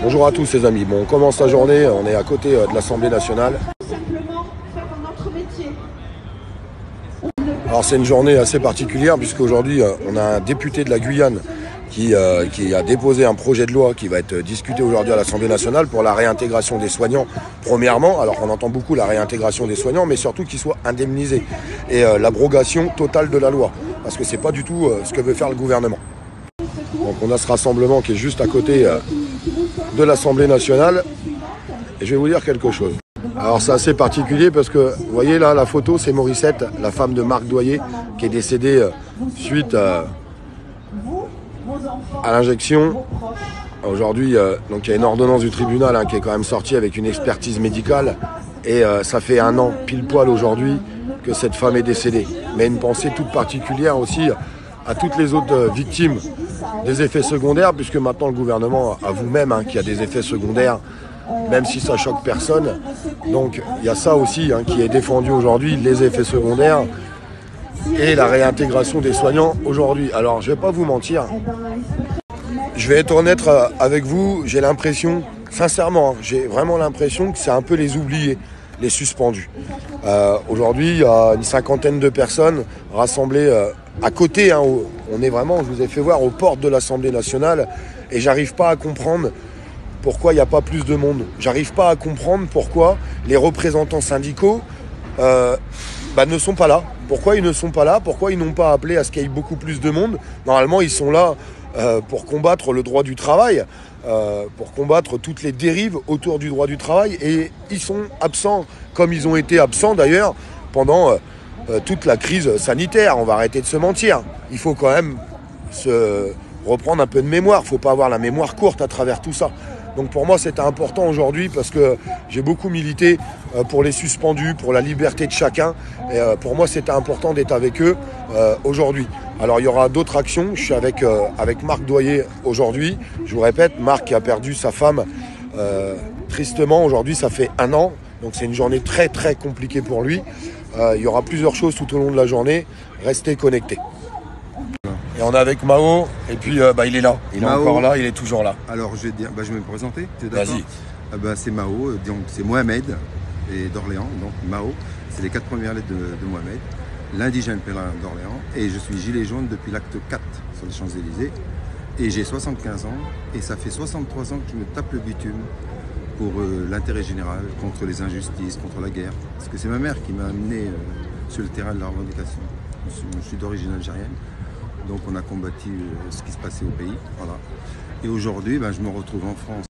Bonjour à tous les amis, bon, on commence la journée, on est à côté de l'Assemblée nationale. Alors c'est une journée assez particulière puisqu'aujourd'hui on a un député de la Guyane qui a déposé un projet de loi qui va être discuté aujourd'hui à l'Assemblée nationale pour la réintégration des soignants, premièrement, alors on entend beaucoup la réintégration des soignants, mais surtout qu'ils soient indemnisés et l'abrogation totale de la loi, parce que c'est pas du tout ce que veut faire le gouvernement. Donc on a ce rassemblement qui est juste à côté de l'Assemblée nationale et je vais vous dire quelque chose. Alors c'est assez particulier parce que vous voyez là la photo, c'est Morissette, la femme de Marc Doyer qui est décédée suite à l'injection. Aujourd'hui, donc il y a une ordonnance du tribunal qui est quand même sortie avec une expertise médicale et ça fait 1 an pile poil aujourd'hui que cette femme est décédée. Mais une pensée toute particulière aussi à toutes les autres victimes des effets secondaires, puisque maintenant le gouvernement avoue même qu'il y a des effets secondaires, même si ça choque personne. Donc il y a ça aussi qui est défendu aujourd'hui, les effets secondaires et la réintégration des soignants aujourd'hui. Alors je ne vais pas vous mentir, je vais être honnête avec vous, j'ai l'impression, sincèrement, j'ai vraiment l'impression que c'est un peu les oubliés, les suspendus. Aujourd'hui, il y a une 50aine de personnes rassemblées à côté. On est vraiment, je vous ai fait voir, aux portes de l'Assemblée nationale et j'arrive pas à comprendre pourquoi il n'y a pas plus de monde. J'arrive pas à comprendre pourquoi les représentants syndicaux ne sont pas là. Pourquoi ils ne sont pas là? Pourquoi ils n'ont pas appelé à ce qu'il y ait beaucoup plus de monde? Normalement, ils sont là pour combattre le droit du travail, pour combattre toutes les dérives autour du droit du travail. Et ils sont absents, comme ils ont été absents d'ailleurs pendant toute la crise sanitaire. On va arrêter de se mentir. Il faut quand même se reprendre un peu de mémoire. Il ne faut pas avoir la mémoire courte à travers tout ça. Donc pour moi, c'était important aujourd'hui parce que j'ai beaucoup milité pour les suspendus, pour la liberté de chacun. Et pour moi, c'était important d'être avec eux aujourd'hui. Alors il y aura d'autres actions. Je suis avec Marc Doyer aujourd'hui. Je vous répète, Marc qui a perdu sa femme tristement. Aujourd'hui, ça fait 1 an. Donc c'est une journée très très compliquée pour lui. Il y aura plusieurs choses tout au long de la journée. Restez connectés. Et on est avec Mao, et puis il est là, il est encore là, il est toujours là. Alors je vais dire, je vais me présenter, vas-y. C'est Mao, donc c'est Mohamed et d'Orléans, donc Mao, c'est les 4 premières lettres de Mohamed, l'indigène pèlerin d'Orléans, et je suis gilet jaune depuis l'acte 4 sur les Champs-Élysées, et j'ai 75 ans, et ça fait 63 ans que je me tape le bitume pour l'intérêt général, contre les injustices, contre la guerre, parce que c'est ma mère qui m'a amené sur le terrain de la revendication. Je suis d'origine algérienne. Donc on a combattu ce qui se passait au pays. Voilà. Et aujourd'hui, je me retrouve en France.